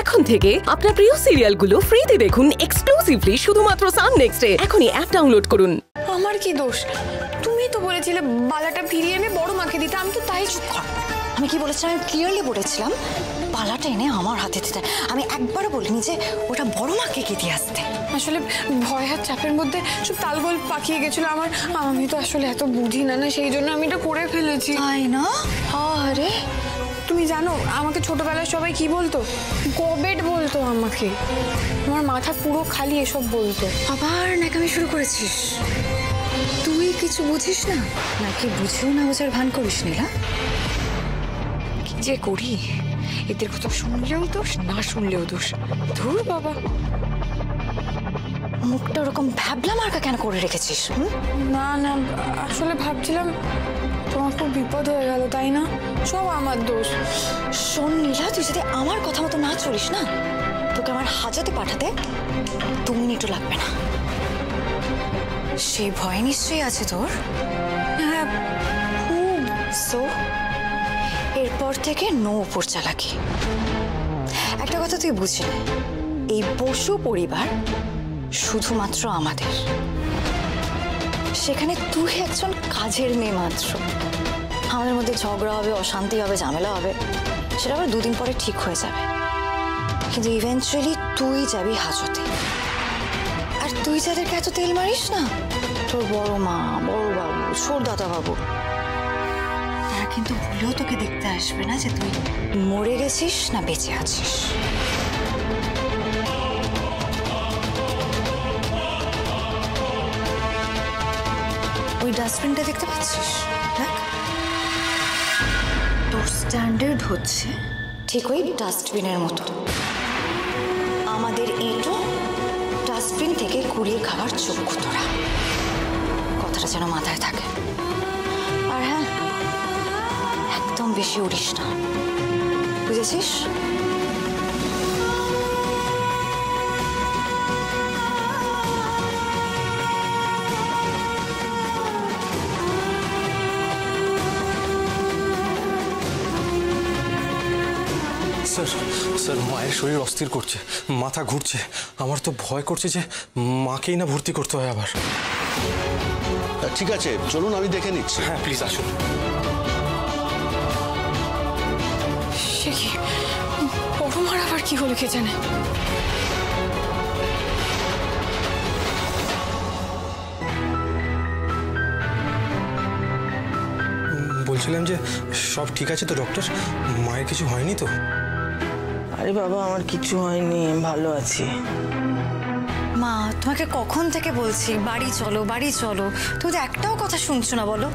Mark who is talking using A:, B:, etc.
A: এখন থেকে আপনার প্রিয় সিরিয়ালগুলো ফ্রিতে দেখুন এক্সক্লুসিভলি শুধুমাত্র সান নেক্সটে। এখনই অ্যাপ ডাউনলোড করুন।
B: আমার কি দোষ? তুমি তো বলেছিলে বালাটা ফিরিয়ে এনে বড় মাকে দিতে, আমি তো তাই।
C: চুপ কর। আমি কি বলেছিলাম? আমি ক্লিয়ারলি বলেছিলাম বালাটা এনে আমার হাতে দিতে। আমি একবারও বলিনি যে ওটা বড় মাকে কে দিয়ে আসতে।
B: আসলে ভয় আর চাপের মধ্যে সব তালগোল পাকিয়ে গেছিল আমার। আমি তো আসলে এত বুঝি না, সেই জন্য আমি এটা করে ফেলেছি।
C: তাই না?
B: আরে তুমি জানো আমাকে ছোটবেলায় সবাই কি বলতো? গবেট বলতো আমাকে। আমার মাথা পুরো খালি এসব বলতো।
C: আবার নাকামি শুরু করেছিস? তুই কিছু বুঝিস না নাকি বুঝেও না বোঝার ভান করিস নীলা?
B: কি যে করি, এদের কথা শুনলেও দোষ, না শুনলেও দোষ। ধুর বাবা।
C: মুখটা ওরকম ভ্যাবলা মার্কা কেন করে রেখেছিস?
B: না না, আসলে ভাবছিলাম তোমার খুব বিপদ হয়ে গেল, তাই না? সব আমার দোষ।
C: শোন নীলা, তুই যদি আমার কথা মতো না চলিস না, তোকে আমার হাজতে পাঠাতে 2 মিনিটও লাগবে না। সেই ভয় নিশ্চয়ই আছে তোর।
B: হ্যাঁ খুব।
C: সো এরপর থেকে নো উপর চালাকি। একটা কথা তুই বুঝলি, এই বসু পরিবার শুধুমাত্র আমাদের। সেখানে তুই একজন কাজের মেয়ে মাত্র। আমাদের মধ্যে ঝগড়া হবে, অশান্তি হবে, ঝামেলা হবে, সেটা আবার 2 দিন পরে ঠিক হয়ে যাবে। কিন্তু ইভেন্চুয়ালি তুই যাবি হাজতে। আর তুই যাদেরকে এত তেল মারিস না, তোর বড় মা, বড় বাবু, ছোট দাদা বাবু, তারা কিন্তু ভুলেও তোকে দেখতে আসবে না যে তুই মরে গেছিস না বেঁচে আছিস। ওই ডাস্টবিনটা দেখতে পাচ্ছিস? দেখ, তোর স্ট্যান্ডার্ড হচ্ছে ঠিক ওই ডাস্টবিনের মতো। আমাদের এঁটো ডাস্টবিন থেকে কুড়িয়ে খাবার চক্ষু তোরা। কথাটা যেন মাথায় থাকে। আর হ্যাঁ, একদম বেশি উড়িস না, বুঝেছিস?
D: স্যার মায়ের শরীর অস্থির করছে, মাথা ঘুরছে। আমার তো ভয় করছে যে মাকেই না ভর্তি করতে হয় আবার।
E: ঠিক আছে, চলুন আমি দেখে নিচ্ছি।
D: হ্যাঁ প্লিজ আসুন।
B: সে কি, পরমার আবার কি হলো কে জানে?
D: বলছিলাম যে সব ঠিক আছে তো ডক্টর? মায়ের কিছু হয়নি তো?
F: আরে বাবা, আমার কিছু হয়নি, ভালো আছি।
C: মা, তোমাকে কখন থেকে বলছি বাড়ি চলো বাড়ি চলো, তুমি তো একটাও কথা শুনছো না। বলো